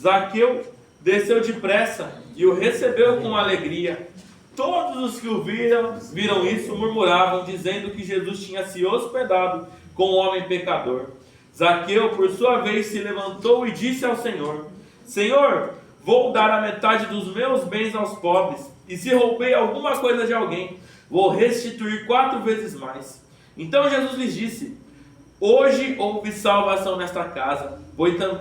Zaqueu desceu depressa e o recebeu com alegria. Todos os que o viram isso, murmuravam, dizendo que Jesus tinha se hospedado com um homem pecador. Zaqueu, por sua vez, se levantou e disse ao Senhor: Senhor, vou dar a metade dos meus bens aos pobres, e se roubei alguma coisa de alguém, vou restituir 4 vezes mais. Então Jesus lhes disse: Hoje houve salvação nesta casa,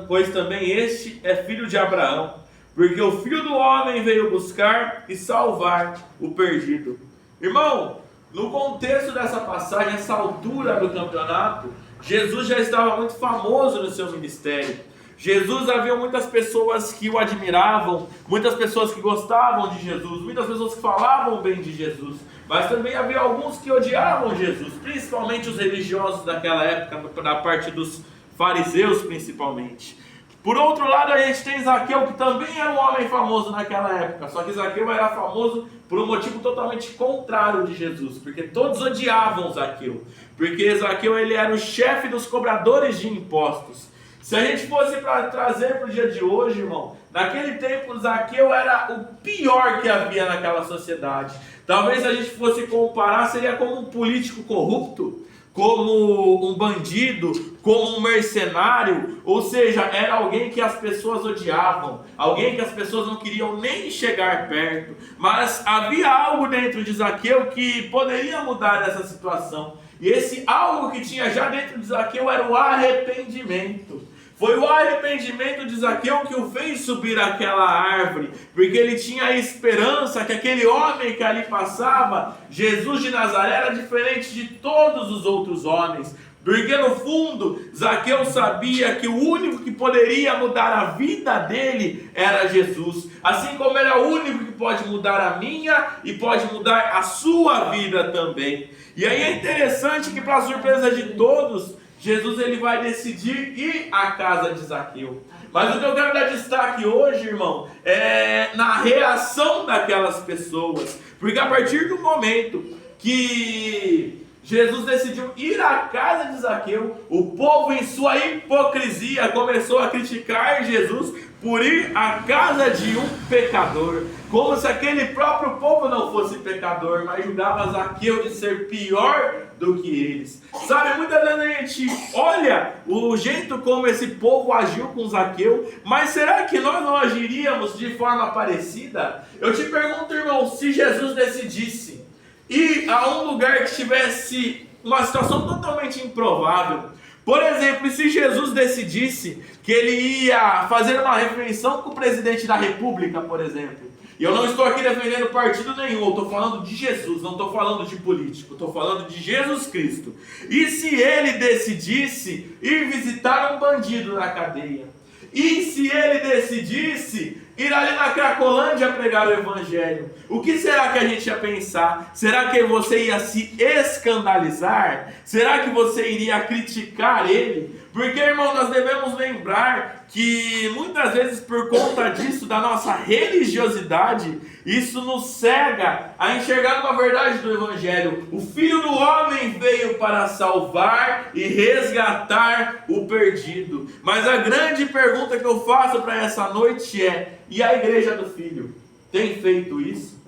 pois também este é filho de Abraão, porque o Filho do Homem veio buscar e salvar o perdido. Irmão, no contexto dessa passagem, essa altura do campeonato, Jesus já estava muito famoso no seu ministério. Jesus, havia muitas pessoas que o admiravam, muitas pessoas que gostavam de Jesus, muitas pessoas que falavam bem de Jesus, mas também havia alguns que odiavam Jesus, principalmente os religiosos daquela época, da parte dos fariseus principalmente. Por outro lado, a gente tem Zaqueu, que também era um homem famoso naquela época, só que Zaqueu era famoso por um motivo totalmente contrário de Jesus, porque todos odiavam Zaqueu, porque Zaqueu ele era o chefe dos cobradores de impostos. Se a gente fosse para trazer para o dia de hoje, irmão, naquele tempo Zaqueu era o pior que havia naquela sociedade. Talvez se a gente fosse comparar, seria como um político corrupto, como um bandido, como um mercenário, ou seja, era alguém que as pessoas odiavam, alguém que as pessoas não queriam nem chegar perto. Mas havia algo dentro de Zaqueu que poderia mudar essa situação. E esse algo que tinha já dentro de Zaqueu era o arrependimento. Foi o arrependimento de Zaqueu que o fez subir aquela árvore, porque ele tinha a esperança que aquele homem que ali passava, Jesus de Nazaré, era diferente de todos os outros homens. Porque no fundo, Zaqueu sabia que o único que poderia mudar a vida dele era Jesus. Assim como ele é o único que pode mudar a minha e pode mudar a sua vida também. E aí é interessante que, para surpresa de todos, Jesus ele vai decidir ir à casa de Zaqueu. Mas o que eu quero dar destaque hoje, irmão, é na reação daquelas pessoas. Porque a partir do momento que Jesus decidiu ir à casa de Zaqueu, o povo em sua hipocrisia começou a criticar Jesus por ir à casa de um pecador, como se aquele próprio povo não fosse pecador, mas julgava Zaqueu de ser pior do que eles. Sabe, muitas vezes a gente olha o jeito como esse povo agiu com Zaqueu, mas será que nós não agiríamos de forma parecida? Eu te pergunto, irmão, se Jesus decidisse ir a um lugar que tivesse uma situação totalmente improvável, por exemplo, se Jesus decidisse que ele ia fazer uma refeição com o presidente da república, por exemplo, e eu não estou aqui defendendo partido nenhum, eu estou falando de Jesus, não estou falando de político, estou falando de Jesus Cristo. E se ele decidisse ir visitar um bandido na cadeia? E se ele decidisse ir ali na Cracolândia pregar o evangelho? O que será que a gente ia pensar? Será que você ia se escandalizar? Será que você iria criticar ele? Porque, irmão, nós devemos lembrar que muitas vezes por conta disso, da nossa religiosidade, isso nos cega a enxergar uma verdade do evangelho. O Filho do Homem veio para salvar e resgatar o perdido. Mas a grande pergunta que eu faço para essa noite é: e a igreja do Filho tem feito isso?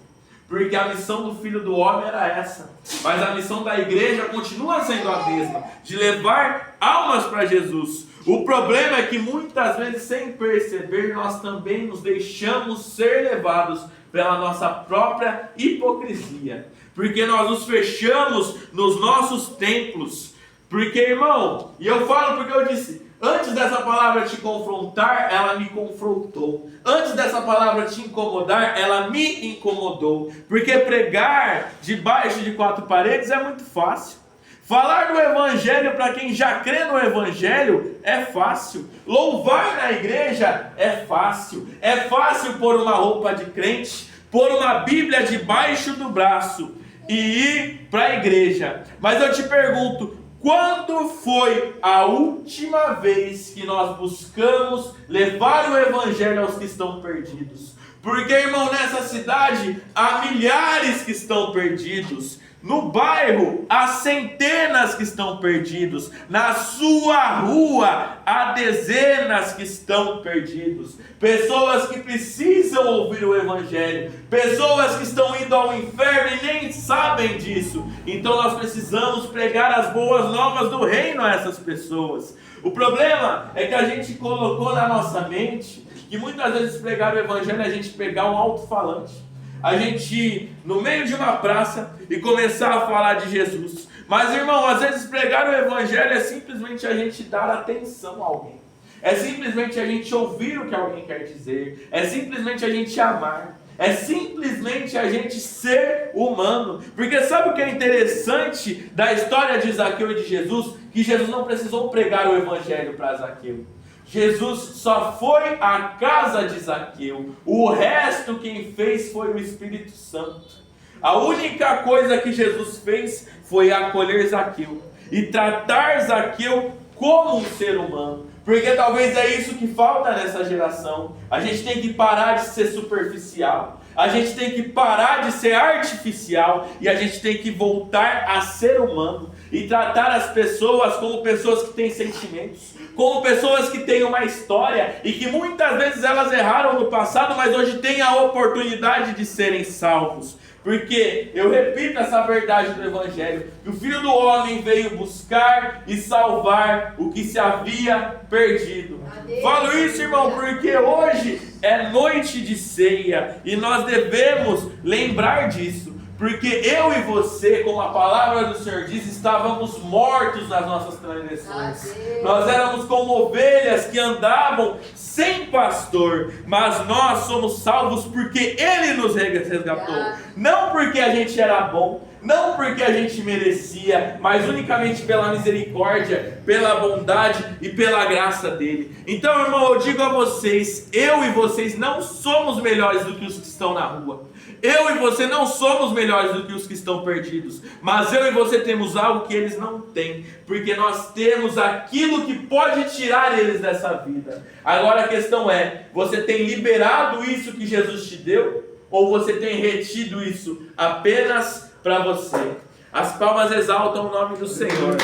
Porque a missão do Filho do Homem era essa, mas a missão da igreja continua sendo a mesma, de levar almas para Jesus. O problema é que muitas vezes, sem perceber, nós também nos deixamos ser levados pela nossa própria hipocrisia, porque nós nos fechamos nos nossos templos. Porque, irmão, e eu falo porque eu disse, antes dessa palavra te confrontar, ela me confrontou. Antes dessa palavra te incomodar, ela me incomodou. Porque pregar debaixo de 4 paredes é muito fácil. Falar do evangelho para quem já crê no evangelho é fácil. Louvar na igreja é fácil. É fácil pôr uma roupa de crente, pôr uma Bíblia debaixo do braço e ir para a igreja. Mas eu te pergunto, quando foi a última vez que nós buscamos levar o evangelho aos que estão perdidos? Porque, irmão, nessa cidade há milhares que estão perdidos. No bairro, há centenas que estão perdidos. Na sua rua, há dezenas que estão perdidos. Pessoas que precisam ouvir o Evangelho. Pessoas que estão indo ao inferno e nem sabem disso. Então nós precisamos pregar as boas novas do reino a essas pessoas. O problema é que a gente colocou na nossa mente que muitas vezes pregar o Evangelho é a gente pegar um alto-falante, a gente ir no meio de uma praça e começar a falar de Jesus. Mas, irmão, às vezes pregar o Evangelho é simplesmente a gente dar atenção a alguém. É simplesmente a gente ouvir o que alguém quer dizer. É simplesmente a gente amar. É simplesmente a gente ser humano. Porque sabe o que é interessante da história de Zaqueu e de Jesus? Que Jesus não precisou pregar o Evangelho para Zaqueu. Jesus só foi à casa de Zaqueu. O resto quem fez foi o Espírito Santo. A única coisa que Jesus fez foi acolher Zaqueu e tratar Zaqueu como um ser humano. Porque talvez é isso que falta nessa geração. A gente tem que parar de ser superficial. A gente tem que parar de ser artificial. E a gente tem que voltar a ser humano. E tratar as pessoas como pessoas que têm sentimentos. Como pessoas que têm uma história. E que muitas vezes elas erraram no passado, mas hoje têm a oportunidade de serem salvos. Porque, eu repito essa verdade do Evangelho, que o Filho do Homem veio buscar e salvar o que se havia perdido. Falo isso, irmão, porque hoje é noite de ceia e nós devemos lembrar disso. Porque eu e você, como a palavra do Senhor diz, estávamos mortos nas nossas transgressões. Nós éramos como ovelhas que andavam sem pastor, mas nós somos salvos porque Ele nos resgatou. Não porque a gente era bom, não porque a gente merecia, mas unicamente pela misericórdia, pela bondade e pela graça dele. Então, irmão, eu digo a vocês, eu e vocês não somos melhores do que os que estão na rua. Eu e você não somos melhores do que os que estão perdidos, mas eu e você temos algo que eles não têm, porque nós temos aquilo que pode tirar eles dessa vida. Agora a questão é, você tem liberado isso que Jesus te deu, ou você tem retido isso apenas para você? As palmas exaltam o nome do Senhor.